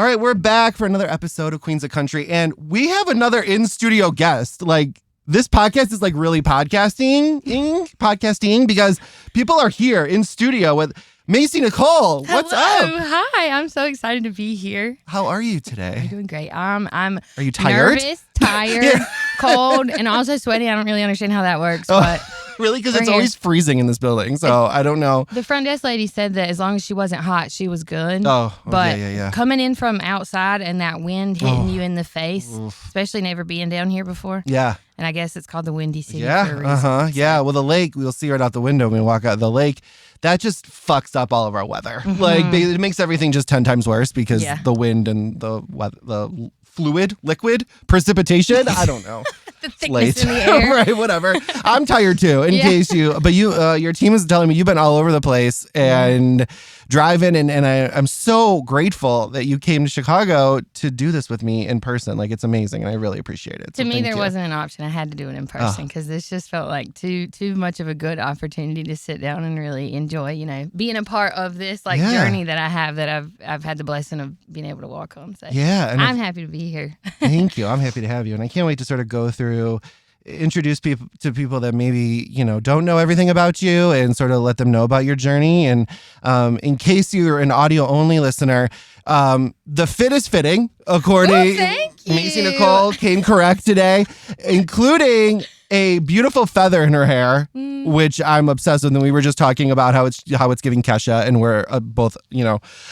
All right, we're back for another episode of Queens of Country, and we have another in-studio guest. Like, this podcast is like really podcasting because people are here in studio with Macy Nicole. What's up? Hi, I'm so excited to be here. How are you today? I'm doing great. I'm Are you tired? Nervous, tired, cold, and also sweaty. I don't really understand how that works, but really? Because it's always freezing in this building, so I don't know. The front desk lady said that as long as she wasn't hot, she was good. But yeah. Coming in from outside and that wind hitting you in the face, especially never being down here before. Yeah. And I guess it's called the Windy City for a reason. Yeah, well, the lake, we'll see right out the window when we walk out the lake. That just fucks up all of our weather. Mm-hmm. Like, it makes everything just 10 times worse because the wind and the liquid, precipitation, I don't know. The thickness in the air. Right, whatever. I'm tired too, in case but your team is telling me you've been all over the place and driving, and I'm so grateful that you came to Chicago to do this with me in person. Like, it's amazing, and I really appreciate it. To me, there wasn't an option. I had to do it in person because this just felt like too much of a good opportunity to sit down and really enjoy, being a part of this journey that I have that I've had the blessing of being able to walk on. So and I'm happy to be here. Thank you. I'm happy to have you, and I can't wait to sort of go through. Introduce people to people that maybe don't know everything about you and sort of let them know about your journey. And in case you're an audio only listener, the fit is fitting according Macy Nicole came correct today, including a beautiful feather in her hair, which I'm obsessed with. And we were just talking about how it's giving Kesha, and we're both,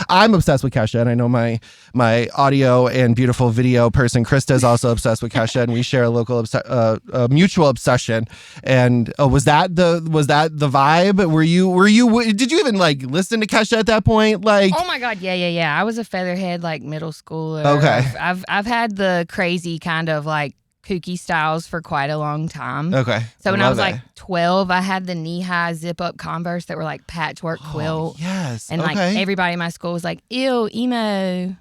I'm obsessed with Kesha, and I know my audio and beautiful video person Krista is also obsessed with Kesha, and we share a mutual obsession. And was that the vibe? Were you? Did you even listen to Kesha at that point? Oh my God, yeah. I was a featherhead middle schooler. Okay, I've had the crazy kind of kooky styles for quite a long time. Okay. So when I was 12, I had the knee-high zip-up Converse that were patchwork quilt. Yes. And everybody in my school was like, ew, emo.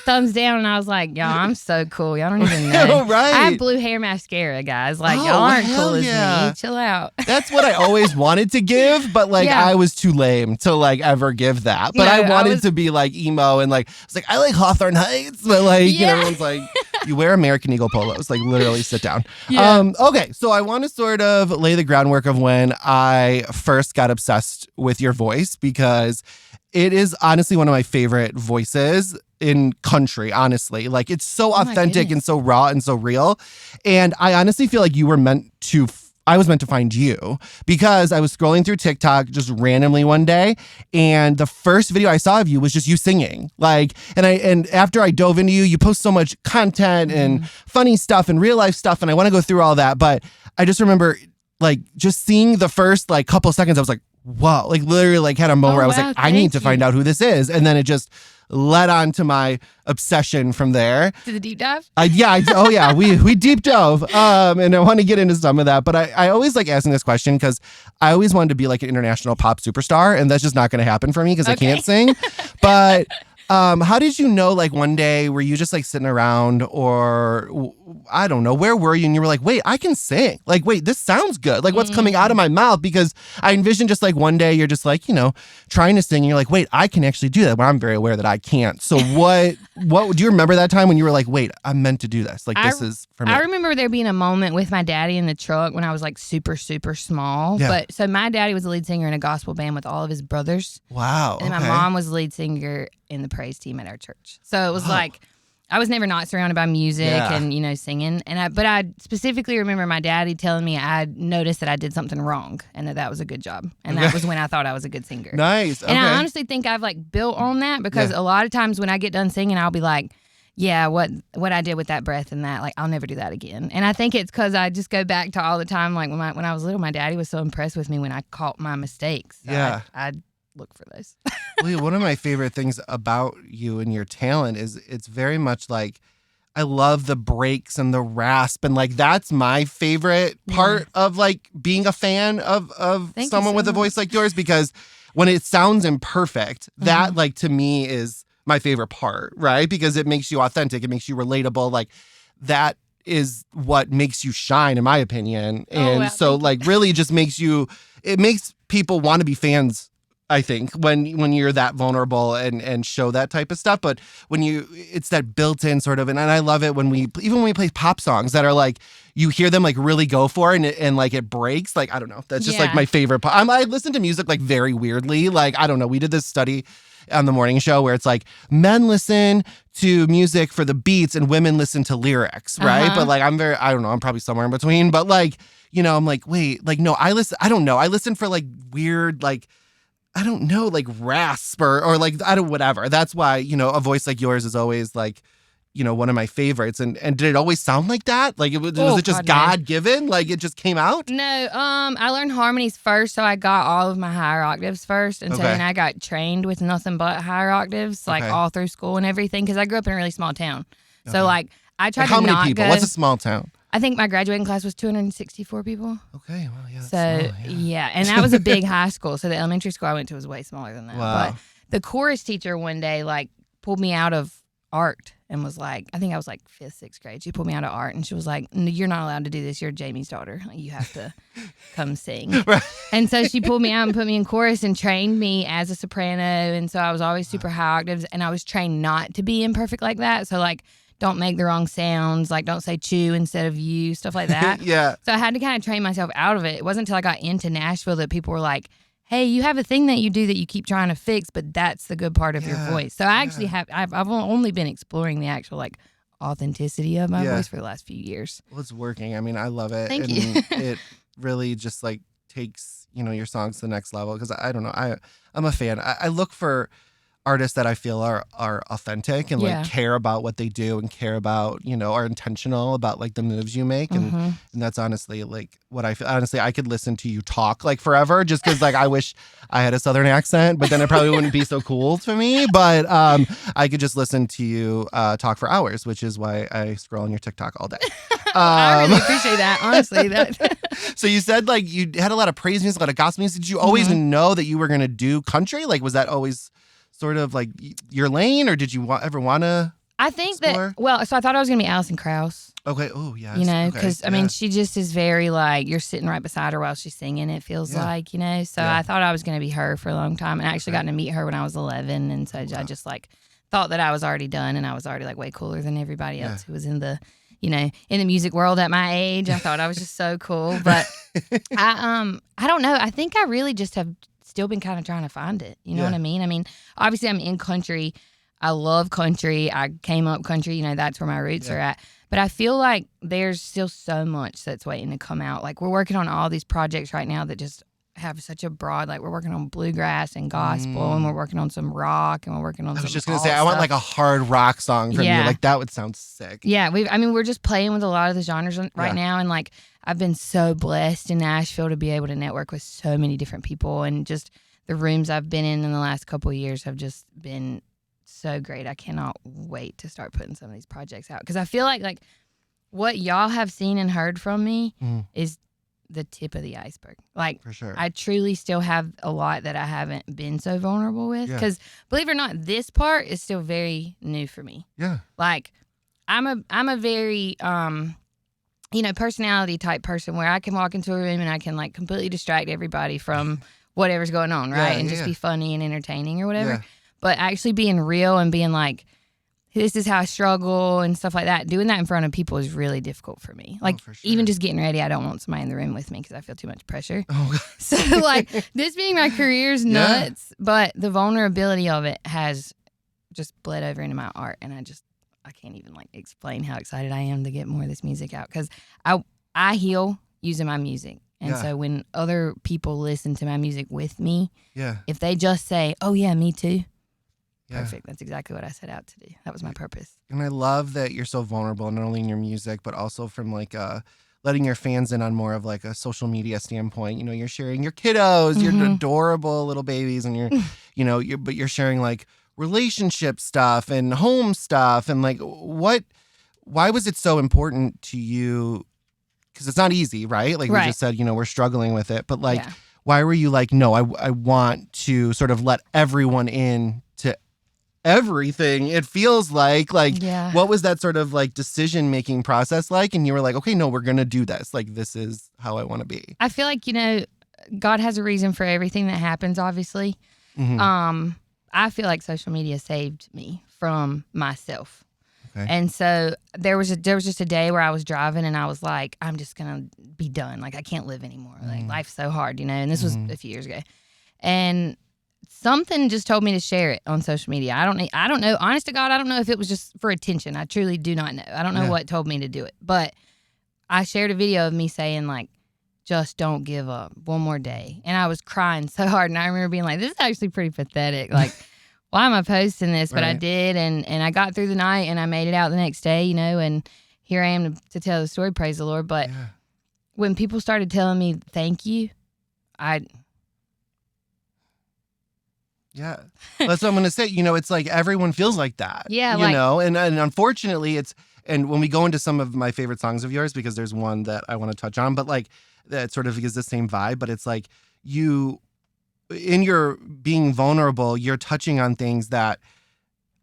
Thumbs down, and I was like, y'all, I'm so cool. Y'all don't even know. Right. I have blue hair mascara, guys. Y'all aren't cool as me. Chill out. That's what I always wanted to give, but I was too lame to ever give that. But I wanted to be emo, and I was like, I like Hawthorne Heights, but everyone's like, you wear American Eagle polos, literally sit down. Yeah. Okay, so I want to sort of lay the groundwork of when I first got obsessed with your voice, because it is honestly one of my favorite voices in country, honestly. It's so authentic and so raw and so real. And I honestly feel like I was meant to find you, because I was scrolling through TikTok just randomly one day, and the first video I saw of you was just you singing. And after I dove into you post so much content and funny stuff and real life stuff, and I want to go through all that, but I just remember just seeing the first couple seconds, I was like, whoa, literally had a moment where I was like, I need to find out who this is. And then it just led on to my obsession from there. To the deep dive? We deep dove. And I want to get into some of that. But I always like asking this question because I always wanted to be an international pop superstar. And that's just not going to happen for me because I can't sing. But how did you know, one day, were you just sitting around, or I don't know, where were you? And you were like, wait, I can sing. Wait, this sounds good. What's coming out of my mouth? Because I envision just one day you're just trying to sing, and you're like, wait, I can actually do that. But I'm very aware that I can't. So what do you remember that time when you were like, wait, I'm meant to do this? This is for me. I remember there being a moment with my daddy in the truck when I was super, super small. Yeah. But so my daddy was the lead singer in a gospel band with all of his brothers. Wow. And my mom was the lead singer in the praise team at our church. So it was I was never not surrounded by music and singing. But I specifically remember my daddy telling me I noticed that I did something wrong and that was a good job. And that was when I thought I was a good singer. Nice. And I honestly think I've built on that, because a lot of times when I get done singing, I'll be like, yeah, what I did with that breath and that, I'll never do that again. And I think it's because I just go back to all the time, when I was little, my daddy was so impressed with me when I caught my mistakes. So I'd look for those. Well, one of my favorite things about you and your talent is it's very much I love the breaks and the rasp, and that's my favorite part of being a fan of someone with a voice like yours, because when it sounds imperfect, that to me is my favorite part, right? Because it makes you authentic, it makes you relatable, that is what makes you shine, in my opinion. And really just makes people want to be fans I think when you're that vulnerable and show that type of stuff. But it's that built-in sort of, and I love it when we play pop songs that are like, you hear them like really go for it and like it breaks. Like, I don't know. That's just like my favorite. I listen to music like very weirdly. Like, I don't know. We did this study on the morning show where it's like men listen to music for the beats and women listen to lyrics. Right. But like, I don't know. I'm probably somewhere in between, but like, I'm like, wait, like, no, I don't know. I listen for like weird, like, I don't know, like rasp or like, I don't, whatever. That's why, a voice like yours is always like, one of my favorites. And did it always sound like that? Like, was it just God given? Like, it just came out? No, I learned harmonies first. So I got all of my higher octaves first. And so then I got trained with nothing but higher octaves, like all through school and everything. Cause I grew up in a really small town. So like, I tried to not go. How many people? What's a small town? I think my graduating class was 264 people. Okay, well, yeah. So, yeah. And that was a big high school. So the elementary school I went to was way smaller than that. Wow. But the chorus teacher one day, like, pulled me out of art and was like, I think I was like 5th, 6th grade. She pulled me out of art and she was like, no, you're not allowed to do this. You're Jamie's daughter. You have to come sing. Right. And so she pulled me out and put me in chorus and trained me as a soprano. And so I was always super high octaves and I was trained not to be imperfect like that. So, like, don't make the wrong sounds, like don't say chew instead of you, stuff like that. Yeah. So I had to kind of train myself out of it. It wasn't until I got into Nashville that people were like, hey, you have a thing that you do that you keep trying to fix, but that's the good part of your voice. So I actually I've only been exploring the actual like authenticity of my voice for the last few years. Well, it's working. I mean, I love it. Thank you. It really just like takes, your songs to the next level. Cause I don't know. I'm a fan. I look for artists that I feel are authentic and like care about what they do and care about, are intentional about like the moves you make. And that's honestly like what I feel. Honestly, I could listen to you talk like forever just because like I wish I had a Southern accent, but then it probably wouldn't be so cool to me. But I could just listen to you talk for hours, which is why I scroll on your TikTok all day. I really appreciate that, honestly. So you said like you had a lot of praise music, a lot of gospel music. Did you always know that you were going to do country? Like, was that always sort of like your lane, or did you ever want to? I think explore? So I thought I was going to be Alison Krauss. Okay. Oh, yeah. Because I mean, she just is very like, you're sitting right beside her while she's singing, it feels like, So I thought I was going to be her for a long time. And I actually got to meet her when I was 11. And so I just like thought that I was already done and I was already like way cooler than everybody else who was in the, in the music world at my age. I thought I was just so cool. But I don't know. I think I really just have still been kind of trying to find it. You know what I mean? I mean, obviously I'm in country. I love country. I came up country, that's where my roots are at. But I feel like there's still so much that's waiting to come out. Like we're working on all these projects right now that just have such a broad, like we're working on bluegrass and gospel and we're working on some rock and we're working on some I was just going to say, I want like a hard rock song from you. Like that would sound sick. Yeah. We're just playing with a lot of the genres right now. And like, I've been so blessed in Nashville to be able to network with so many different people, and just the rooms I've been in the last couple of years have just been so great. I cannot wait to start putting some of these projects out because I feel like what y'all have seen and heard from me is the tip of the iceberg. Like, for sure. I truly still have a lot that I haven't been so vulnerable with because believe it or not, this part is still very new for me. Yeah. Like, I'm a very personality type person where I can walk into a room and I can like completely distract everybody from whatever's going on, right? And just be funny and entertaining or whatever. Yeah. But actually being real and being like, this is how I struggle and stuff like that, doing that in front of people is really difficult for me. Like, for sure. Even just getting ready, I don't want somebody in the room with me because I feel too much pressure. Oh. So like this being my career is nuts, but the vulnerability of it has just bled over into my art, and I can't even like explain how excited I am to get more of this music out because I heal using my music. And so when other people listen to my music with me, if they just say, oh yeah, me too. Perfect. That's exactly what I set out to do. That was my purpose. And I love that you're so vulnerable, not only in your music, but also from like letting your fans in on more of like a social media standpoint. You're sharing your kiddos, your adorable little babies, and but you're sharing like relationship stuff and home stuff. And like, why was it so important to you? Because it's not easy, right? Like we just said, we're struggling with it. But like, why were you like, no, I want to sort of let everyone in to everything? It feels like what was that sort of like decision-making process like? And you were like, okay, no, we're going to do this. Like, this is how I want to be. I feel like, God has a reason for everything that happens, obviously. I feel like social media saved me from myself. Okay. And so there was just a day where I was driving and I was like, I'm just gonna be done. Like I can't live anymore. Like life's so hard, And this was a few years ago. And something just told me to share it on social media. I don't know. Honest to God, I don't know if it was just for attention. I truly do not know. I don't know what told me to do it. But I shared a video of me saying like, just don't give up. One more day. And I was crying so hard. And I remember being like, this is actually pretty pathetic. Like, why am I posting this? But I did. And I got through the night and I made it out the next day, and here I am to tell the story, praise the Lord. But when people started telling me thank you, Yeah. That's what I'm going to say. It's like everyone feels like that. Yeah. And unfortunately and when we go into some of my favorite songs of yours, because there's one that I want to touch on, but like that sort of gives the same vibe, but it's like in your being vulnerable, you're touching on things that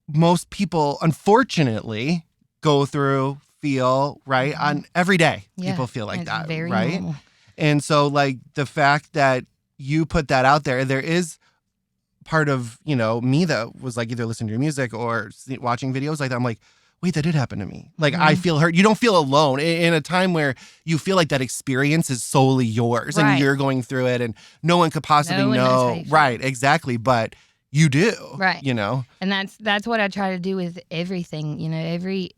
most people, unfortunately, go through, feel, right? On every day, people feel like that, very right? normal. And so like the fact that you put that out there is part of, me that was like either listening to your music or watching videos like that. I'm like, wait, that did happen to me. Like, I feel hurt. You don't feel alone in a time where you feel like that experience is solely yours and you're going through it and no one could possibly know. Right, exactly. But you do. Right. And that's what I try to do with everything.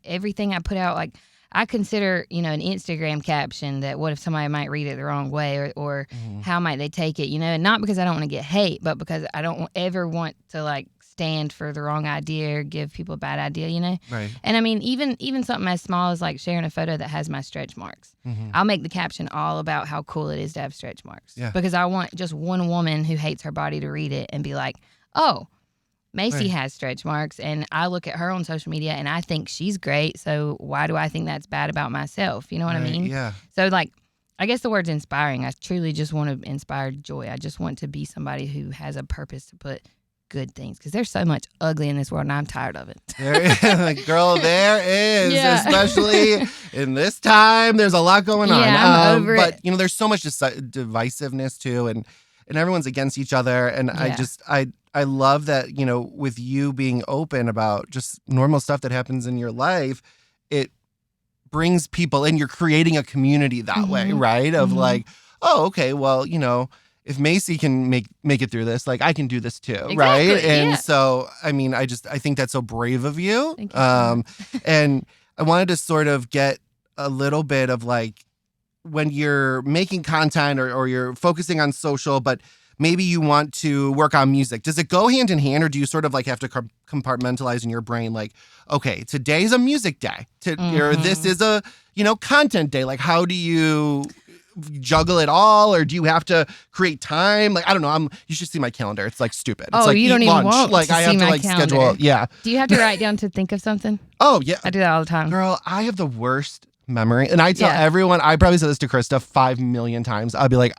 Everything I put out, like I consider, an Instagram caption that what if somebody might read it the wrong way or how might they take it, and not because I don't want to get hate, but because I don't ever want to like stand for the wrong idea or give people a bad idea, Right. And I mean, even something as small as like sharing a photo that has my stretch marks. I'll make the caption all about how cool it is to have stretch marks. Yeah. Because I want just one woman who hates her body to read it and be like, oh, Macy has stretch marks, and I look at her on social media and I think she's great. So why do I think that's bad about myself? You know what I mean? Yeah. So like, I guess the word's inspiring. I truly just want to inspire joy. I just want to be somebody who has a purpose to put good things, because there's so much ugly in this world and I'm tired of it. Girl, there is, especially in this time. There's a lot going on. I'm over but it. There's so much divisiveness too, and everyone's against each other. And I love that, with you being open about just normal stuff that happens in your life, it brings people and you're creating a community that way, right? Of like, oh, okay, well, if Macy can make it through this, like I can do this too, exactly, right? And so, I mean, I think that's so brave of you. Thank you. And I wanted to sort of get a little bit of like when you're making content or you're focusing on social, but maybe you want to work on music. Does it go hand in hand, or do you sort of like have to compartmentalize in your brain? Like, okay, today's a music day, or this is a content day. Like, how do you juggle it all, or do you have to create time? Like, I don't know. You should see my calendar. It's like stupid. It's like you don't even want like to I have see to my like calendar. schedule. Yeah. Do you have to write down to think of something? Oh yeah. I do that all the time. Girl, I have the worst memory, and I tell everyone. I probably said this to Krista 5 million times. I'll be like,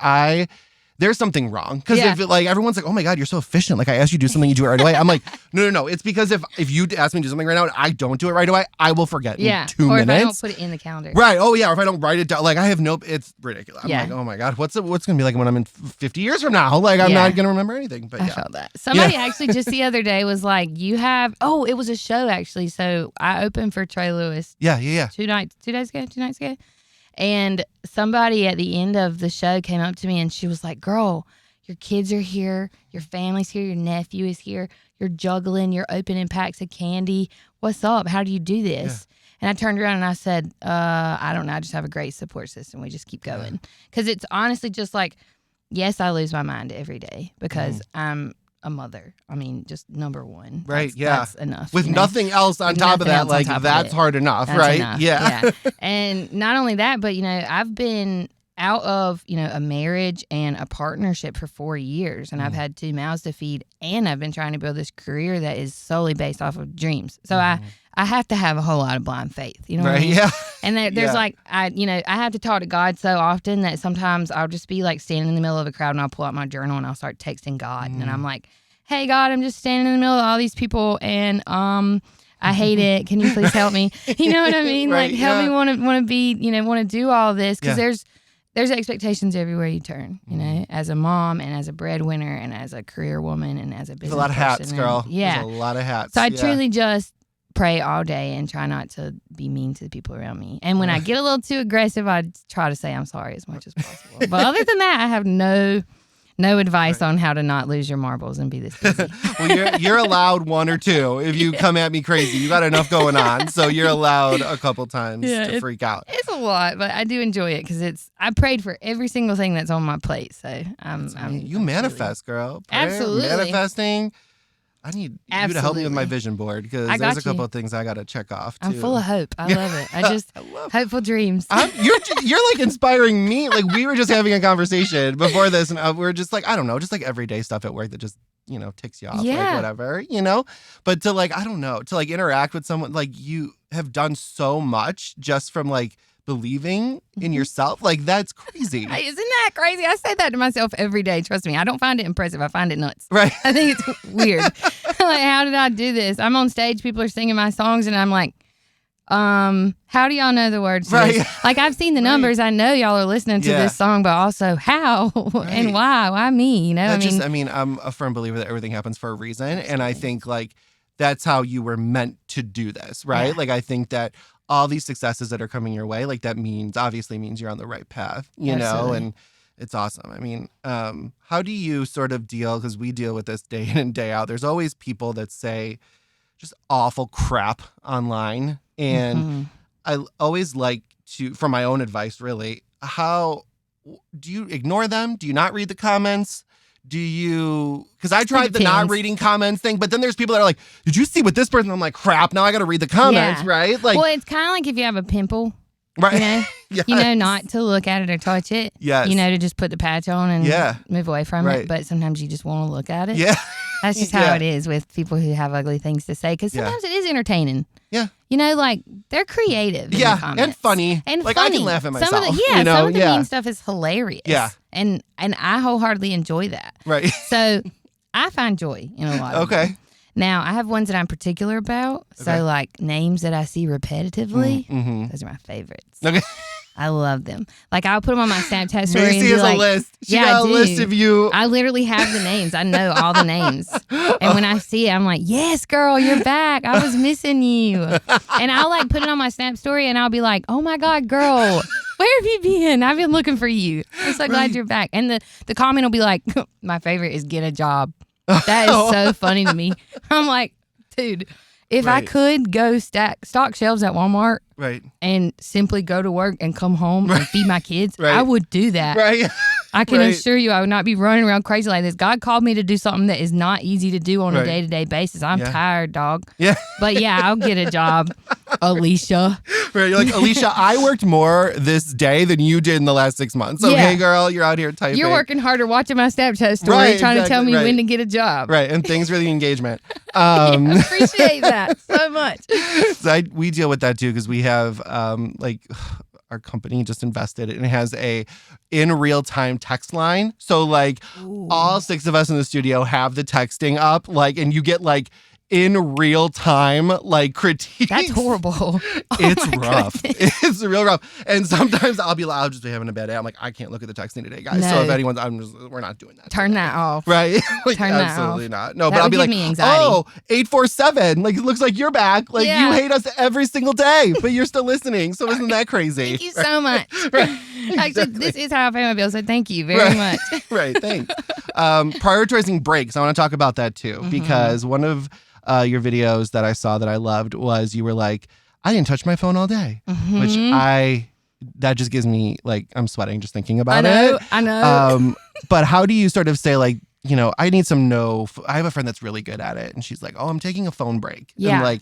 there's something wrong. Because if everyone's like, oh my God, you're so efficient. Like I asked you to do something, you do it right away. I'm like, no. It's because if you ask me to do something right now and I don't do it right away, I will forget in 2 minutes. Or if I don't put it in the calendar. Right. Oh yeah. Or if I don't write it down, like I have it's ridiculous. I'm Yeah. like, oh my God, what's going to be like when I'm in 50 years from now? Like I'm not going to remember anything. But I felt that. Somebody actually just the other day was like, it was a show actually. So I opened for Trey Lewis. Yeah. 2 nights ago. And somebody at the end of the show came up to me and she was like, girl, your kids are here, your family's here, your nephew is here, you're juggling, you're opening packs of candy. What's up? How do you do this? Yeah. And I turned around and I said, I don't know. I just have a great support system. We just keep going. Because it's honestly just like, yes, I lose my mind every day because I'm a mother. I mean, just number one. Right, that's enough. With nothing else on top of that, like that's hard enough, right? Enough. Yeah. And not only that, but, I've been out of, a marriage and a partnership for 4 years, and I've had 2 mouths to feed, and I've been trying to build this career that is solely based off of dreams. So I have to have a whole lot of blind faith, what I mean? Yeah. And there's like, I have to talk to God so often that sometimes I'll just be like standing in the middle of a crowd and I'll pull out my journal and I'll start texting God. And I'm like, hey God, I'm just standing in the middle of all these people and, I hate it. Can you please help me? You know what I mean? Right, like help me want to be, want to do all this. Cause there's expectations everywhere you turn, you know, as a mom and as a breadwinner and as a career woman and as a business There's a lot of hats, person. girl. Yeah. There's a lot of hats. So I truly just pray all day and try not to be mean to the people around me. And when I get a little too aggressive, I try to say I'm sorry as much as possible. But other than that, I have no advice on how to not lose your marbles and be this busy. Well, you're allowed one or two. If you come at me crazy, you got enough going on. So you're allowed a couple times to freak out. It's a lot, but I do enjoy it because I prayed for every single thing that's on my plate. So you manifest, girl. Prayer, absolutely manifesting. I need you to help me with my vision board because there's a couple of things I got to check off too. I'm full of hope. I love it. I just hopeful dreams. You're like inspiring me. Like we were just having a conversation before this, and we're just like, I don't know, just like everyday stuff at work that just ticks you off, like whatever, But to like, I don't know, to like interact with someone, like you have done so much just from like believing in yourself. Like that's crazy. Isn't that crazy? I say that to myself every day. Trust me. I don't find it impressive. I find it nuts. Right. I think it's weird. Like, how did I do this? I'm on stage, people are singing my songs, and I'm like, how do y'all know the words to this? Like I've seen the numbers. I know y'all are listening to this song, but also how and why? Why me? I'm a firm believer that everything happens for a reason. And I think like that's how you were meant to do this, right? Yeah. Like I think that all these successes that are coming your way, like that obviously means you're on the right path, you know, and it's awesome. I mean, how do you sort of deal, because we deal with this day in and day out. There's always people that say just awful crap online. And I always like to, for my own advice, really, how do you ignore them? Do you not read the comments? Because I tried the not reading comments thing, but then there's people that are like, did you see what this person? I'm like, crap, now I got to read the comments, right? Like, well, it's kind of like if you have a pimple, right? Yes. Not to look at it or touch it. Yes. To just put the patch on and move away from it. But sometimes you just want to look at it. Yeah. That's just how it is with people who have ugly things to say. Because sometimes it is entertaining. Yeah. Like they're creative. Yeah. And funny. And like funny. I can laugh at myself. Some of the mean stuff is hilarious. Yeah. And I wholeheartedly enjoy that. Right. So I find joy in a lot of them. Now, I have ones that I'm particular about. So, like, names that I see repetitively, those are my favorites. Okay. I love them. Like, I'll put them on my Snapchat story. Macy has a list. She got a list of you. I literally have the names. I know all the names. And when I see it, I'm like, yes, girl, you're back. I was missing you. And I'll, like, put it on my Snap story, and I'll be like, oh, my God, girl. Where have you been? I've been looking for you. I'm so glad you're back. And the comment will be like, my favorite is get a job. That is so funny to me. I'm like, dude, if I could go stock shelves at Walmart and simply go to work and come home and feed my kids, I would do that. Right. I can assure you I would not be running around crazy like this. God called me to do something that is not easy to do on a day-to-day basis. I'm tired, dog. Yeah. But yeah, I'll get a job, Alicia. Right. You're like, Alicia, I worked more this day than you did in the last 6 months. Okay, girl, you're out here typing. You're working harder watching my Snapchat story trying to tell me when to get a job. Right. And thanks for the engagement. Appreciate that so much. So we deal with that too because we have our company just invested and it has a in real time text line. So like all 6 of us in the studio have the texting up, like, and you get like in real time, like critiques. That's horrible. It's rough. It's real rough. And sometimes I'll just be having a bad day. I'm like, I can't look at the texting today, guys. No. So if anyone's, we're not doing that. Turn that off. Right? Like, Turn that absolutely off. not. No, that but I'll be like, me anxiety. 847. Like, it looks like you're back. Like, you hate us every single day, but you're still listening. So isn't that crazy? Thank you so much. Right. Actually, this is how I pay my bills. So thank you very much. Right. Thanks. Prioritizing breaks. I want to talk about that too, because one of your videos that I saw that I loved was you were like, I didn't touch my phone all day, which that just gives me like, I'm sweating just thinking about it. I know. But how do you sort of say like, I need some I have a friend that's really good at it. And she's like, oh, I'm taking a phone break. Yeah. And like,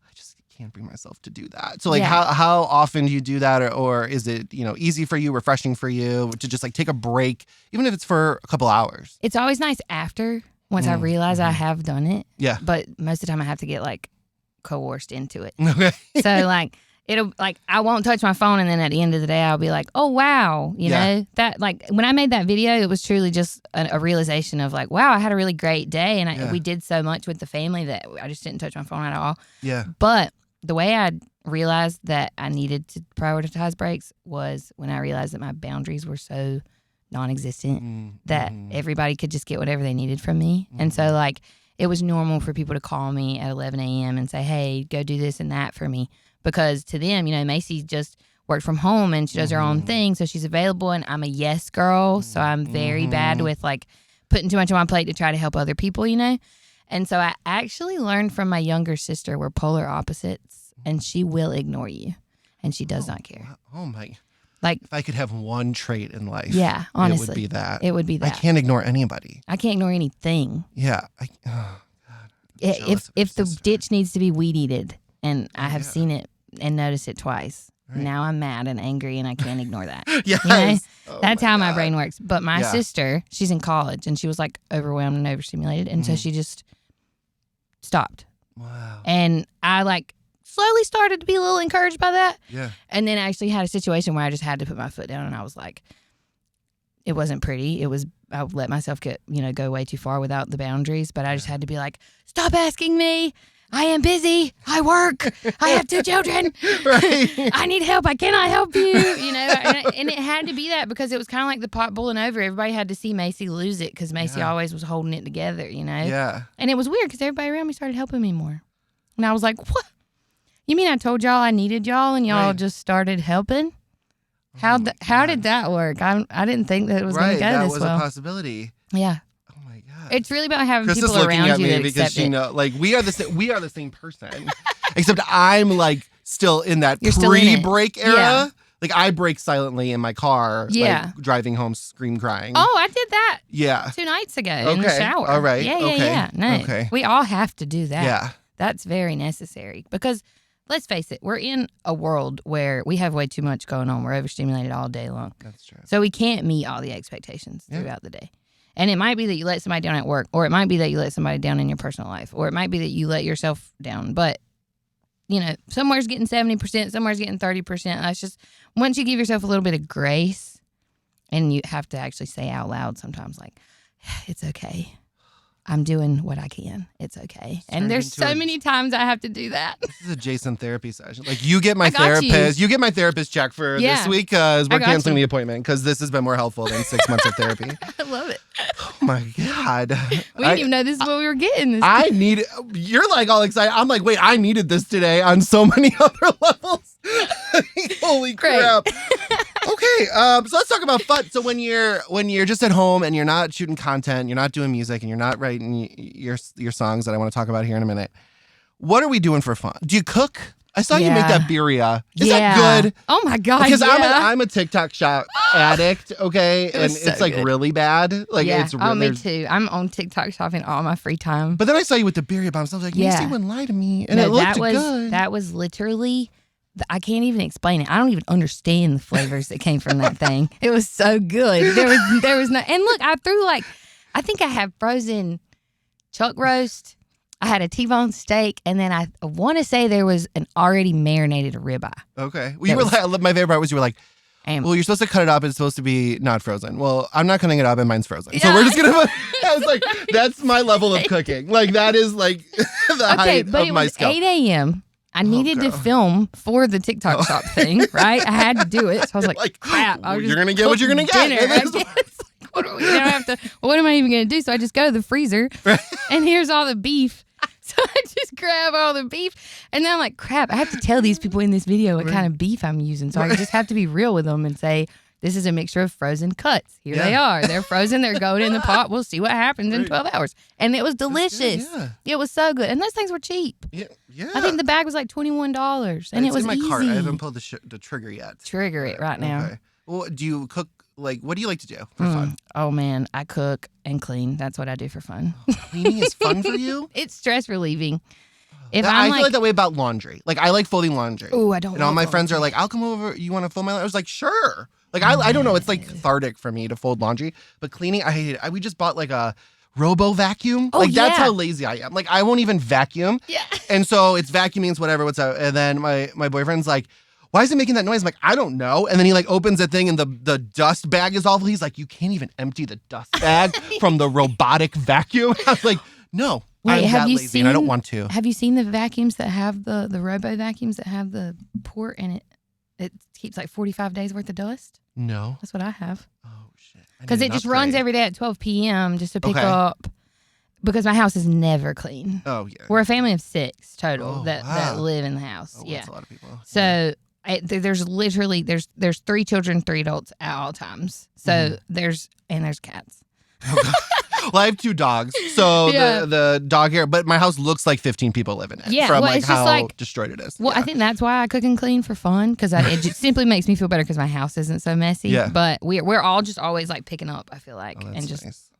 I just can't bring myself to do that. So like, how often do you do that? Or is it, easy for you, refreshing for you to just like take a break, even if it's for a couple hours? It's always nice after. Once I realize I have done it. Yeah. But most of the time I have to get like coerced into it. Okay. So like it'll like I won't touch my phone and then at the end of the day I'll be like, oh wow. You know? That like when I made that video, it was truly just a realization of like, wow, I had a really great day and we did so much with the family that I just didn't touch my phone at all. Yeah. But the way I realized that I needed to prioritize breaks was when I realized that my boundaries were so non-existent that everybody could just get whatever they needed from me. And so like it was normal for people to call me at 11 a.m. and say, hey, go do this and that for me. Because to them, you know, Macy just worked from home and she does her own thing. So she's available and I'm a yes girl. So I'm very bad with like putting too much on my plate to try to help other people, you know. And so I actually learned from my younger sister we're polar opposites and she will ignore you and she does not care. Oh my. Like, if I could have one trait in life, yeah, honestly, it would be that. It would be that. I can't ignore anybody. I can't ignore anything. Yeah. If the ditch needs to be weed eated, and I have seen it and noticed it twice, now I'm mad and angry and I can't ignore that. Yes. You know? That's how God. my brain works. But my sister, she's in college and she was like overwhelmed and overstimulated. And so she just stopped. Wow. And I like slowly started to be a little encouraged by that. Yeah. And then I actually had a situation where I just had to put my foot down and I was like, it wasn't pretty. It was, I let myself go way too far without the boundaries, but I just had to be like, stop asking me. I am busy. I work. I have 2 children. I need help. I cannot help you. You know, and it had to be that because it was kind of like the pot boiling over. Everybody had to see Macy lose it because Macy always was holding it together, you know? Yeah. And it was weird because everybody around me started helping me more. And I was like, what? You mean I told y'all I needed y'all and y'all just started helping? How did that work? I didn't think that it was going to go that this was well. a possibility. Yeah. Oh my God. It's really about having Chris people is looking around at you me that because accept she it. know, like we are the same person, except I'm like still in that You're still in it. pre-break era. Yeah. Like I break silently in my car, like driving home, scream crying. Oh, I did that. Yeah. 2 nights ago in the shower. All right. Yeah. Okay. No, Okay. we all have to do that. Yeah. That's very necessary because let's face it, we're in a world where we have way too much going on. We're overstimulated all day long. That's true. So we can't meet all the expectations throughout the day. And it might be that you let somebody down at work, or it might be that you let somebody down in your personal life, or it might be that you let yourself down. But, you know, somewhere's getting 70%, somewhere's getting 30%. That's just, once you give yourself a little bit of grace, and you have to actually say out loud sometimes, like, it's okay. I'm doing what I can. It's okay. And there's so many times I have to do that. This is a Jason therapy session. Like you get my I got therapist. You get my therapist check for this week because we're canceling the appointment because this has been more helpful than 6 months of therapy. I love it. Oh my God. We didn't even know this is what we were getting. I need it. You're like all excited. I'm like, wait, I needed this today on so many other levels. Holy crap. Okay, so let's talk about fun. So when you're just at home and you're not shooting content, you're not doing music, and you're not writing your songs that I want to talk about here in a minute, what are we doing for fun? Do you cook? I saw you make that birria. Is that good? Oh my God! Because I'm a TikTok shop addict. Okay, and so it's like really bad. Like it's really, me too. I'm on TikTok shopping all my free time. But then I saw you with the birria bombs. I was like, Macy wouldn't lie to me, and it looked good. That was literally. I can't even explain it. I don't even understand the flavors that came from that thing. It was so good. There was no. And look, I threw I think I have frozen chuck roast. I had a T-bone steak, and then I want to say there was an already marinated ribeye. Okay. Well, my favorite part was you were like, well, you're supposed to cut it up. It's supposed to be not frozen. Well, I'm not cutting it up, and mine's frozen. So we're just going to... I was like, that's my level of cooking. Like, that is like the height of my skill. But it was 8 a.m. I needed to film for the TikTok shop thing, right? I had to do it. So I was like crap. You're going to get what you're going to get. What am I even going to do? So I just go to the freezer, and here's all the beef. So I just grab all the beef, and then I'm like, crap, I have to tell these people in this video what kind of beef I'm using. So I just have to be real with them and say, this is a mixture of frozen cuts. Here they are. They're frozen. They're going in the pot. We'll see what happens in 12 hours. And it was delicious. It was so good. And those things were cheap. Yeah. I think the bag was like $21, and it was in my easy. cart. I haven't pulled the trigger yet. Trigger it right now. Okay. Well, do you cook? Like, what do you like to do for fun? Oh, man. I cook and clean. That's what I do for fun. Cleaning is fun for you? It's stress relieving. I feel like that way about laundry. Like, I like folding laundry. Oh, I don't And all my friends are like, I'll come over. You want to fold my laundry? I was like, sure. Like, I don't know. It's like cathartic for me to fold laundry. But cleaning, I hate it. We just bought like a robo vacuum. That's how lazy I am. Like, I won't even vacuum. Yeah. And so it's vacuuming, it's whatever, what's up. And then my boyfriend's like, why is it making that noise? I'm like, I don't know. And then he like opens the thing and the dust bag is awful. He's like, you can't even empty the dust bag from the robotic vacuum. I was like, no, Wait, I'm have that you lazy seen? and I don't want to. Have you seen the vacuums that have the robo vacuums that have the port and it keeps like 45 days worth of dust? No. That's what I have. Oh shit. Because it just runs every day at 12 p.m. just to pick Okay. up. Because my house is never clean. Oh yeah. We're a family of 6 total that wow. live in the house. Oh, yeah, that's a lot of people. So there's literally there's 3 children, 3 adults at all times. So there's cats. Oh, God. Well, I have 2 dogs, so Yeah. the dog hair. But my house looks like 15 people live in it. Yeah, from well, like it's just how like- destroyed it is. Well, yeah. I think that's why I cook and clean for fun because it just simply makes me feel better because my house isn't so messy. Yeah. But we're all just always like picking up. I feel like Oh, that's and just nice.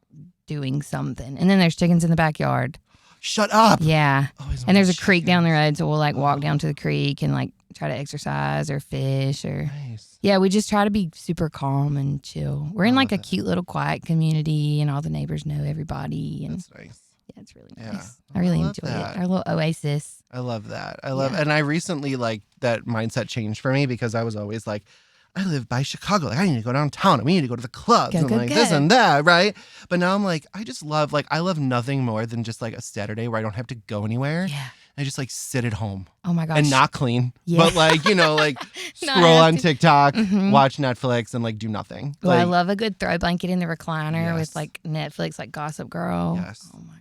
doing something. And then there's chickens in the backyard. Shut up. Yeah. Always And there's a wanted creek down the chickens. road, so we'll like walk down to the creek and like try to exercise or fish or Nice. yeah, we just try to be super calm and chill. We're in I like a love it. cute little quiet community and all the neighbors know everybody and That's nice. yeah, it's really Yeah. nice. I really I love enjoy that. it. Our little oasis. I love that. I love, Yeah. and I recently like that mindset changed for me because I was always like, I live by Chicago. Like I need to go downtown. We need to go to the clubs Go, and go, like go. this and that, right? But now I'm like, I just love I love nothing more than just like a Saturday where I don't have to go anywhere. Yeah. I just like sit at home Oh my gosh. and not clean, Yeah. but like like Not scroll on have to- TikTok, Mhm. watch Netflix, and like do nothing. Well, I Like, love a good throw blanket in the recliner Yes. with like Netflix, like Gossip Girl. Yes. Oh my gosh.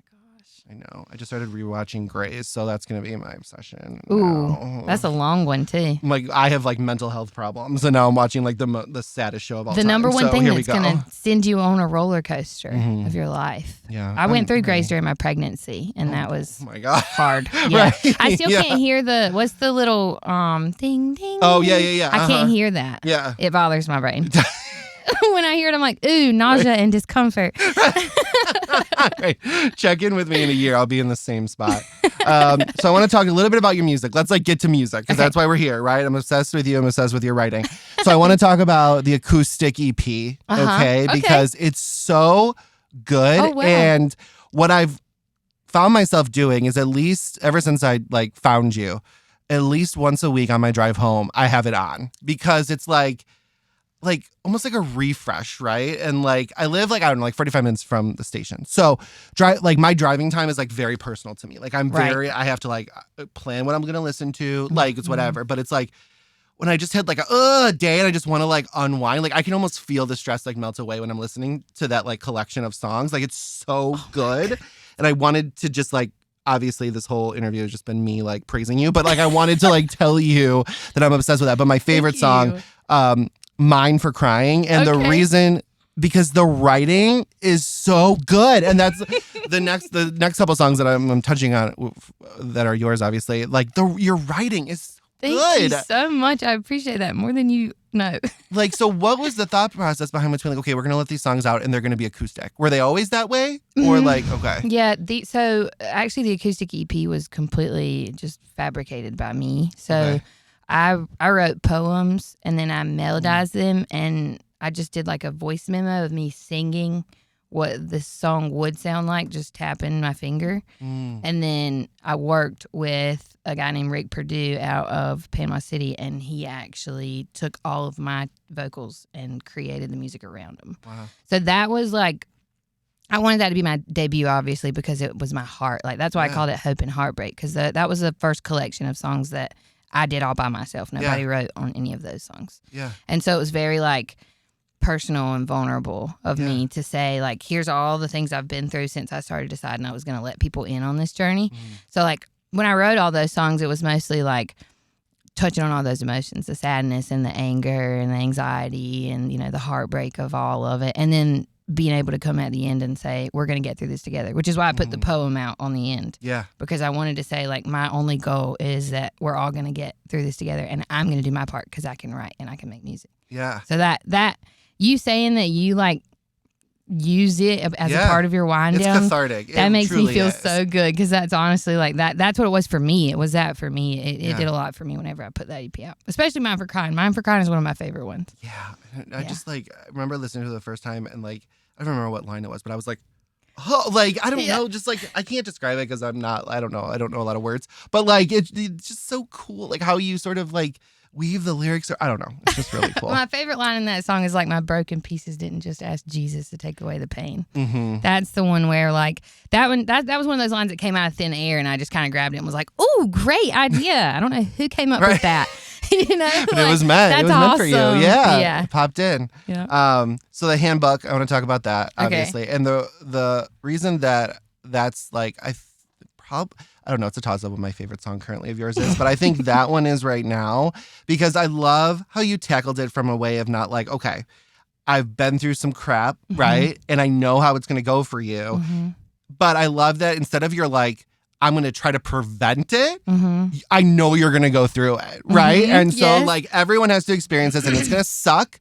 I know. I just started rewatching Grace, so that's gonna be my obsession. Ooh, now. that's a long one too. like I have like mental health problems, and now I'm watching like the saddest show of all The time. number one So thing here we that's go. gonna send you on a roller coaster Mhm. of your life. Yeah, I went through I'm Grace ready. during my pregnancy, and that was Oh my god. hard. Yeah. Right. I still Yeah. can't hear what's the little ding ding. Oh, ding? yeah. I can't hear that. Yeah. It bothers my brain. When I hear it, I'm like, ooh, nausea and discomfort. Right. Check in with me in a year. I'll be in the same spot. So I want to talk a little bit about your music. Let's like get to music because Okay. that's why we're here, right? I'm obsessed with you. I'm obsessed with your writing. So I want to talk about the acoustic EP, Uh-huh. okay? Okay. Because it's so good. Oh, wow. And what I've found myself doing is at least ever since I like found you, at least once a week on my drive home, I have it on because it's like almost like a refresh, right? And like I live like I don't know, like 45 minutes from the station. So my driving time is like very personal to me. Like I'm Right. I have to like plan what I'm gonna listen to. Like it's Mhm. whatever. But it's like when I just had like a day and I just want to like unwind, like I can almost feel the stress like melt away when I'm listening to that like collection of songs. Like it's so good. And I wanted to just like obviously this whole interview has just been me like praising you, but like I wanted to like tell you that I'm obsessed with that. But my favorite Thank song, you. Mine for Crying, and the Okay. reason because the writing is so good, and that's the next couple songs that I'm touching on that are yours, obviously. Like your writing is Thank good. you so much. I appreciate that more than you know. Like, so what was the thought process behind between like, okay, we're gonna let these songs out and they're gonna be acoustic? Were they always that way, or Mhm. like okay? Yeah, so actually the acoustic EP was completely just fabricated by me. So Okay. I wrote poems and then I melodized them and I just did like a voice memo of me singing what this song would sound like, just tapping my finger. Mm. And then I worked with a guy named Rick Perdue out of Panama City, and he actually took all of my vocals and created the music around them. Wow. So that was like, I wanted that to be my debut, obviously, because it was my heart. Like that's why Yeah. I called it Hope and Heartbreak, because that was the first collection of songs that I did all by myself. Nobody wrote on any of those songs. Yeah. And so it was very like personal and vulnerable of me to say like, here's all the things I've been through since I started deciding I was going to let people in on this journey. Mm. So like when I wrote all those songs, it was mostly like touching on all those emotions, the sadness and the anger and the anxiety and, you know, the heartbreak of all of it. And then being able to come at the end and say, we're going to get through this together, which is why I put the poem out on the end. Yeah. Because I wanted to say, like, my only goal is that we're all going to get through this together and I'm going to do my part because I can write and I can make music. Yeah. So that you saying that you, like, use it as a part of your wind It's down, cathartic. that It makes me truly feel is. so good because that's honestly, like, that's what it was for me. It was that for me. It Yeah. did a lot for me whenever I put that EP out, especially Mine for Crying. Mine for Crying is one of my favorite ones. Yeah. I Yeah. just like I remember listening to it the first time and like I don't remember what line it was, but I was like, oh, like I don't Yeah. know, just like I can't describe it because I don't know a lot of words, but like it's just so cool, like how you sort of like weave the lyrics. I don't know. It's just really cool. My favorite line in that song is like, my broken pieces didn't just ask Jesus to take away the pain. Mm-hmm. That's the one where like that one, that was one of those lines that came out of thin air and I just kind of grabbed it and was like, ooh, great idea. I don't know who came up with that. You know, but it was meant. It was meant for you. Yeah. It popped in. Yeah. So the handbook, I want to talk about that, obviously. Okay. And the reason that's like, I don't know, it's a toss-up what my favorite song currently of yours is, but I think that one is right now because I love how you tackled it from a way of not like, okay, I've been through some crap, right? And I know how it's going to go for you. But I love that instead of you're like, I'm going to try to prevent it, I know you're going to go through it, right? And so like everyone has to experience this and it's going to suck.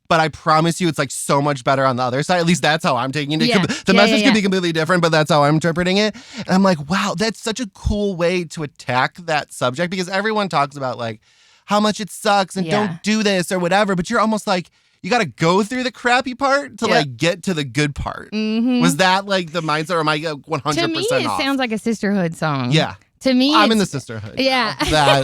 But I promise you, it's like so much better on the other side. At least that's how I'm taking it. Yeah. The message could be completely different, but that's how I'm interpreting it. And I'm like, wow, that's such a cool way to attack that subject because everyone talks about like how much it sucks and don't do this or whatever. But you're almost like, you got to go through the crappy part to like get to the good part. Was that like the mindset or am I 100% off? To me, it sounds like a sisterhood song. Yeah. To me, I'm in the sisterhood. Yeah. Okay.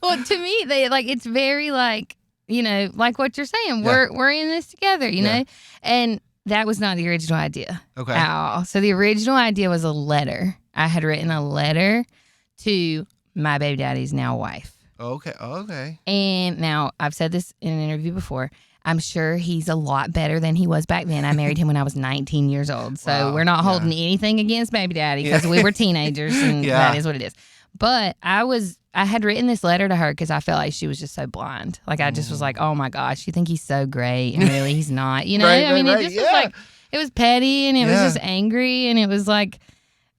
Well, to me, they like it's very like, you know, like what you're saying, we're in this together, you know? And that was not the original idea at all. So the original idea was a letter. I had written a letter to my baby daddy's now wife. Okay. And now I've said this in an interview before. I'm sure he's a lot better than he was back then. I married him when I was 19 years old. So we're not holding anything against baby daddy because we were teenagers and that is what it is. But I had written this letter to her because I felt like she was just so blind. Like I just was like, oh my gosh, you think he's so great and really he's not. You know, it just was like, it was petty and it was just angry and it was like,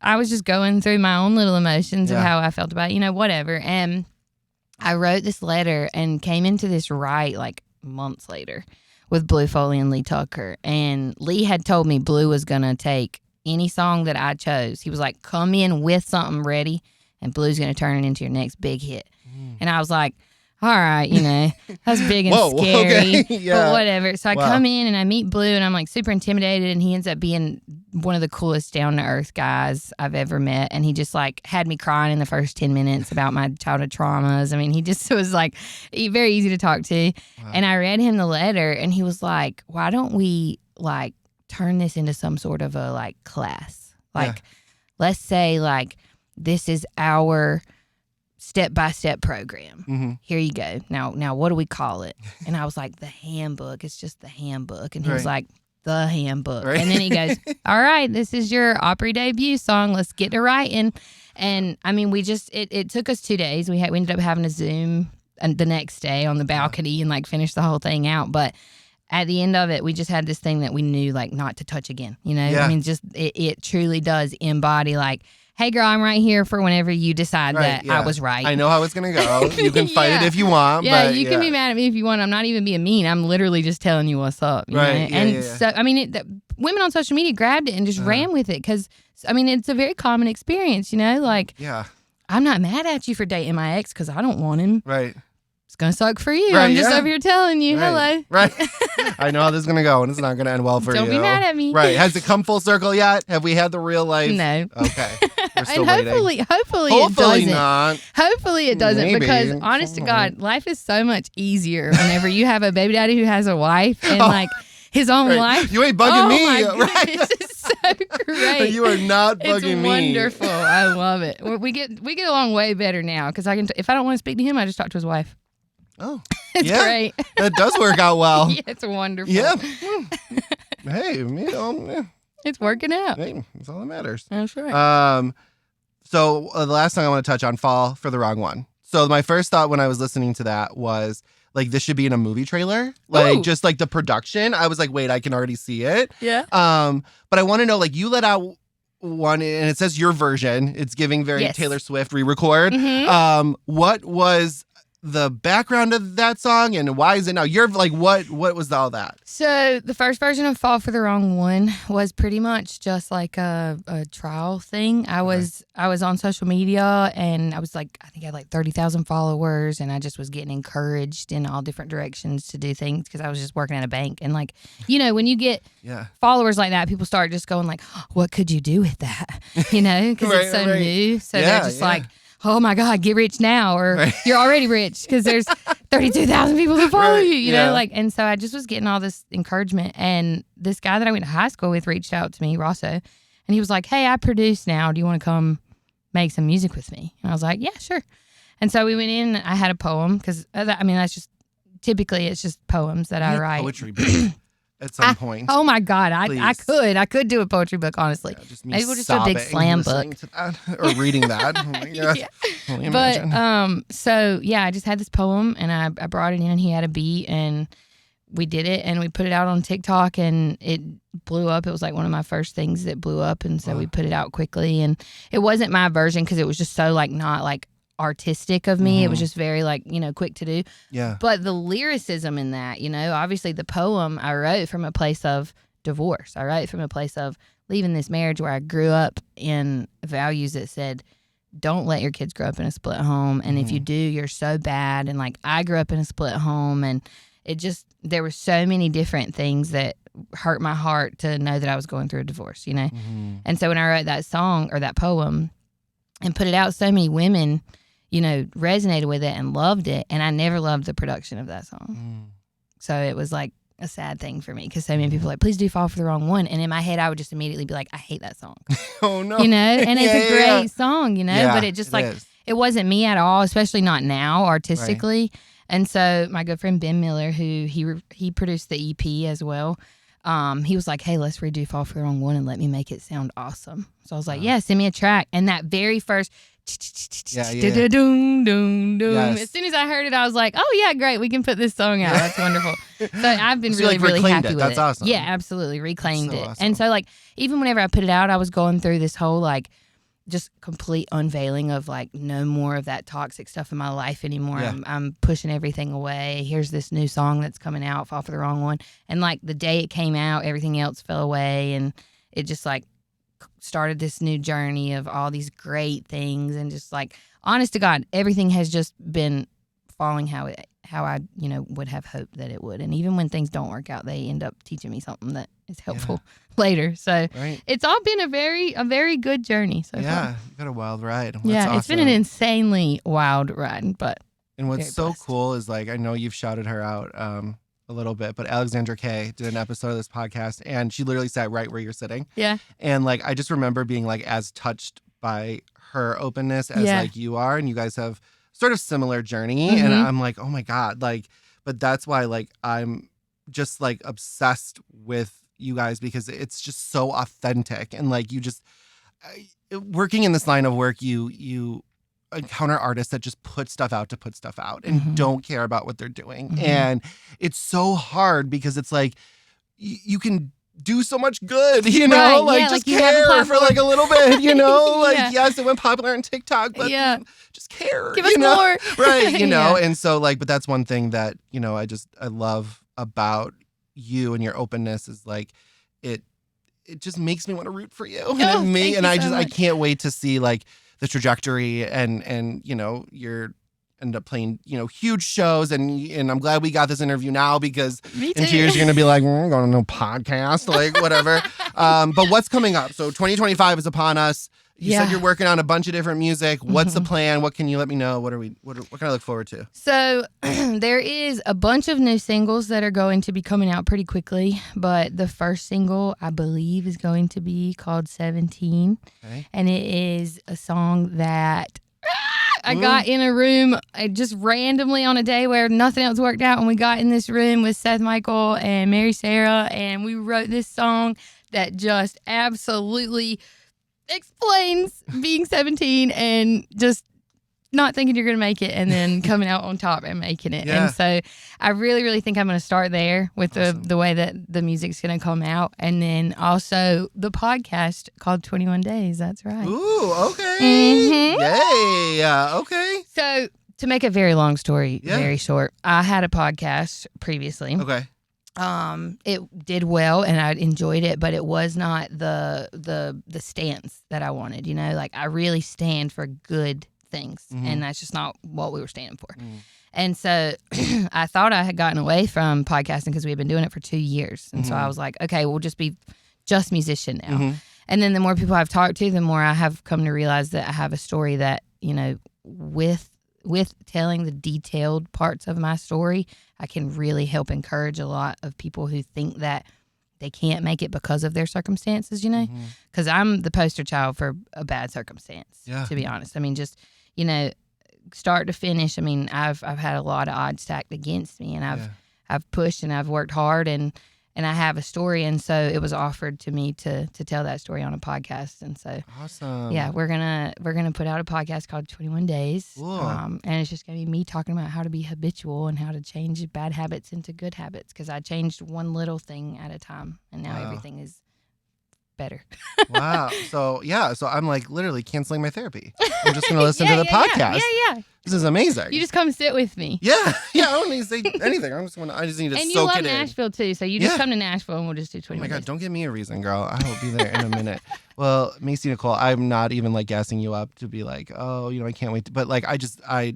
I was just going through my own little emotions of how I felt about it, you know, whatever. And I wrote this letter and came into this like months later with Blue Foley and Lee Tucker. And Lee had told me Blue was going to take any song that I chose. He was like, come in with something ready. And Blue's going to turn it into your next big hit. And I was like, all right, you know, that's big and scary, but whatever. So I come in and I meet Blue and I'm like super intimidated and he ends up being one of the coolest down-to-earth guys I've ever met. And he just like had me crying in the first 10 minutes about my childhood traumas. I mean, he just was like very easy to talk to. And I read him the letter and he was like, why don't we like turn this into some sort of a like class? Like, let's say like, this is our step-by-step program. Here you go. Now, what do we call it? And I was like, the handbook. It's just the handbook. And he was like, the handbook. And then he goes, all right, this is your Opry debut song. Let's get to writing. And I mean, we just, it took us 2 days. We ended up having a Zoom the next day on the balcony and like finished the whole thing out. But at the end of it, we just had this thing that we knew like not to touch again. You know, I mean, just it truly does embody like, hey, girl, I'm right here for whenever you decide that I was right. I know how it's going to go. You can fight it if you want. Yeah, but, you can be mad at me if you want. I'm not even being mean. I'm literally just telling you what's up. You know? And so, I mean, women on social media grabbed it and just ran with it because, I mean, it's a very common experience, you know? Like, I'm not mad at you for dating my ex because I don't want him. Right. It's going to suck for you. I'm just over here telling you, hello. Right. I know how this is going to go, and it's not going to end well for you. Don't be mad at me. Right. Has it come full circle yet? Have we had the real life? No. Okay. We're still and waiting. Hopefully it doesn't. Not. Hopefully it doesn't Maybe. Because, honest to God, life is so much easier whenever you have a baby daddy who has a wife and, like, his own life. You ain't bugging me. My goodness, it's so great. You are not bugging me. It's wonderful. I love it. We get along way better now because if I don't want to speak to him, I just talk to his wife. Oh, it's great. That does work out well. Yeah, it's wonderful. Yeah. Hey, you know, it's working out. Hey, that's all that matters. That's right. So the last song I want to touch on, "Fall for the Wrong One." So my first thought when I was listening to that was like, this should be in a movie trailer. Like, just like the production. I was like, wait, I can already see it. Yeah. But I want to know, like, you let out one, and it says your version. It's giving very Taylor Swift re-record. What was the background of that song and why is it now? You're like, what was all that? So the first version of Fall for the Wrong One was pretty much just like a trial thing. I was on social media and I was like, I think I had like 30,000 followers and I just was getting encouraged in all different directions to do things because I was just working at a bank. And like, you know, when you get followers like that, people start just going like, what could you do with that? You know, because it's so new. So they're just like, oh my God, get rich now, or Right. you're already rich because there's 32,000 people that follow Right, you yeah. know, like, and so I just was getting all this encouragement. And this guy that I went to high school with reached out to me, Rosso, and he was like, hey, I produce now. Do you want to come make some music with me? And I was like, yeah, sure. And so we went in, and I had a poem because, that's just, typically it's just poems that I write. Poetry book at some point. Oh my God, I Please. could do a poetry book, honestly. Yeah, just me Maybe we'll just do a big sobbing slam listening book. to that, or reading that. Oh my God. Yeah. Can you imagine? But so yeah, I just had this poem, and I brought it in. He had a beat, and we did it, and we put it out on TikTok, and it blew up. It was like one of my first things that blew up, and so we put it out quickly. And it wasn't my version because it was just so like not like artistic of me. It was just very like, quick to do. Yeah. But the lyricism in that, obviously the poem I wrote from a place of divorce. I wrote from a place of leaving this marriage where I grew up in values that said, don't let your kids grow up in a split home. And if you do, you're so bad. And like, I grew up in a split home, and there were so many different things that hurt my heart to know that I was going through a divorce, And so when I wrote that song or that poem and put it out, so many women, resonated with it and loved it. And I never loved the production of that song. So it was like a sad thing for me because so many people were like, please do fall for the wrong one. And in my head, I would just immediately be like, I hate that song. Oh no. And it's a great song, Yeah, but it just it wasn't me at all, especially not now artistically. Right. And so my good friend Ben Miller, who he produced the EP as well, he was like, hey, let's redo Fall for the Wrong One and let me make it sound awesome. So I was like, yeah, send me a track. And that very first as soon as I heard it, I was like, oh yeah, great, we can put this song out. That's wonderful. So I've been really happy with it. That's awesome. Yeah, absolutely reclaimed it. Awesome. And so like even whenever I put it out, I was going through this whole like just complete unveiling of like no more of that toxic stuff in my life anymore. Yeah. I'm pushing everything away. Here's this new song that's coming out, Fall for the Wrong One. And like the day it came out, everything else fell away, and it just like started this new journey of all these great things. And just like, honest to God, everything has just been falling how I would have hoped that it would. And even when things don't work out, they end up teaching me something that is helpful later. So It's all been a very good journey so far. You've got a wild ride. That's yeah, it's been an insanely wild ride. But and what's so cool is like, I know you've shouted her out a little bit, but Alexandra Kay did an episode of this podcast, and she literally sat right where you're sitting. Yeah. And like, I just remember being like as touched by her openness as like you are, and you guys have sort of similar journey. And I'm like, oh my God, like, but that's why like I'm just like obsessed with you guys, because it's just so authentic. And like, you just working in this line of work, you encounter artists that just put stuff out to put stuff out and don't care about what they're doing. And it's so hard because it's like you can do so much good, just care for like a little bit, like, yes, it went popular on TikTok, but just care, give us more. Right. And so like, but that's one thing that, I love about you and your openness is like, it just makes me want to root for you. I can't wait to see like the trajectory and you're end up playing, huge shows. And I'm glad we got this interview now, because in 2 years you're going to be like, we're going to no podcast, like whatever. But what's coming up? So 2025 is upon us. You said you're working on a bunch of different music. What's the plan? What can you let me know? What can I look forward to? So there is a bunch of new singles that are going to be coming out pretty quickly. But the first single, I believe, is going to be called 17. Okay. And it is a song that I got in a room just randomly on a day where nothing else worked out. And we got in this room with Seth Michael and Mary Sarah. And we wrote this song that just absolutely explains being 17 and just not thinking you're going to make it and then coming out on top and making it. Yeah. And so I really, really think I'm going to start there with the way that the music's going to come out. And then also the podcast called 21 Days. That's right. Ooh, okay. Yay. Okay. So to make a very long story very short, I had a podcast previously. Okay. It did well and I enjoyed it, but it was not the stance that I wanted, like I really stand for good things and that's just not what we were standing for. And so I thought I had gotten away from podcasting because we had been doing it for 2 years. And so I was like, okay, we'll just be just musician now. And then the more people I've talked to, the more I have come to realize that I have a story that with telling the detailed parts of my story, I can really help encourage a lot of people who think that they can't make it because of their circumstances, because I'm the poster child for a bad circumstance, to be honest. I mean, just, start to finish. I mean, I've had a lot of odds stacked against me, and I've pushed and I've worked hard, and I have a story, and so it was offered to me to tell that story on a podcast, and so awesome. Yeah, we're gonna put out a podcast called 21 Days, Cool. And it's just gonna be me talking about how to be habitual and how to change bad habits into good habits, because I changed one little thing at a time, and now everything is better. Wow. So I'm like literally canceling my therapy. I'm just gonna listen to the podcast. Yeah. This is amazing. You just come sit with me. Yeah. I don't need to say anything. I just need to and soak you it love Nashville too, so you just come to Nashville and we'll just do 20 Oh my minutes. God, don't give me a reason, girl. I will be there in a minute. Well, Macy Nicole, I'm not even like gassing you up to be like, oh, I can't wait. But like, I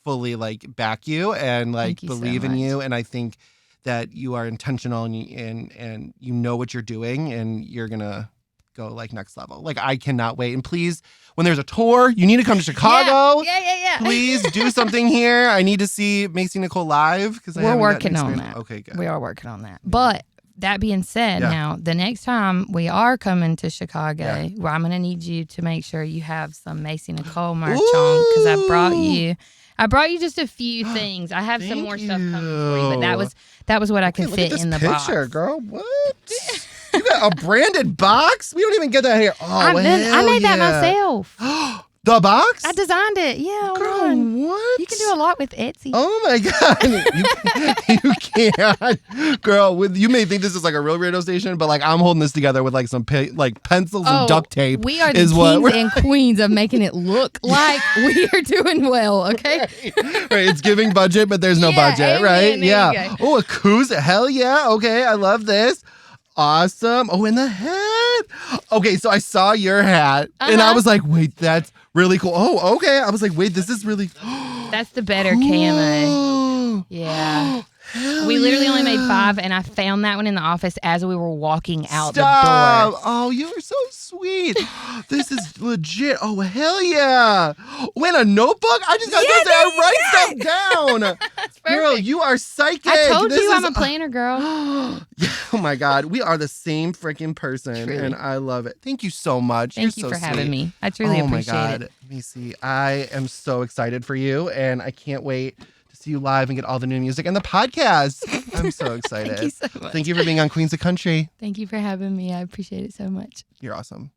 fully like back you and like believe in you. And I think that you are intentional and you know what you're doing and you're going to go like next level. Like, I cannot wait. And please, when there's a tour, you need to come to Chicago. Yeah. Please do something here. I need to see Macy Nicole live because we're working on that. Okay, good. We are working on that. But that being said, now the next time we are coming to Chicago, well, I'm going to need you to make sure you have some Macy Nicole merch on, because I brought you just a few things. I have some more stuff coming for you, but that was what I could fit in the box. Girl, what? You got a branded box? We don't even get that here. Oh, I made that myself. The box? I designed it. Yeah. Girl, what? You can do a lot with Etsy. Oh my God. You can't. Girl, you may think this is like a real radio station, but like I'm holding this together with like some pencils and duct tape. We are the kings and queens of making it look like we are doing well, okay? Right. It's giving budget, but there's no budget, right? Yeah. Oh, a koozie. Hell yeah. Okay. I love this. Awesome. Oh, in the hat. Okay, so I saw your hat and I was like, wait, that's really cool. Oh, okay. I was like, wait, this is really That's the better camo. Yeah. We literally only made 5, and I found that one in the office as we were walking out the door. Oh, you are so sweet. This is legit. Oh, hell yeah. Wait, a notebook? I just got to say, I write stuff down. That's perfect. Girl, you are psychic. I told you I'm a planner, girl. Oh, my God. We are the same freaking person, Truly. And I love it. Thank you so much. Thank you so for sweet. having me. I truly appreciate it. Oh, my God. Macy, I am so excited for you, and I can't wait to see you live and get all the new music and the podcast. I'm so excited. Thank you so much. Thank you for being on Queens of Country. Thank you for having me. I appreciate it so much. You're awesome.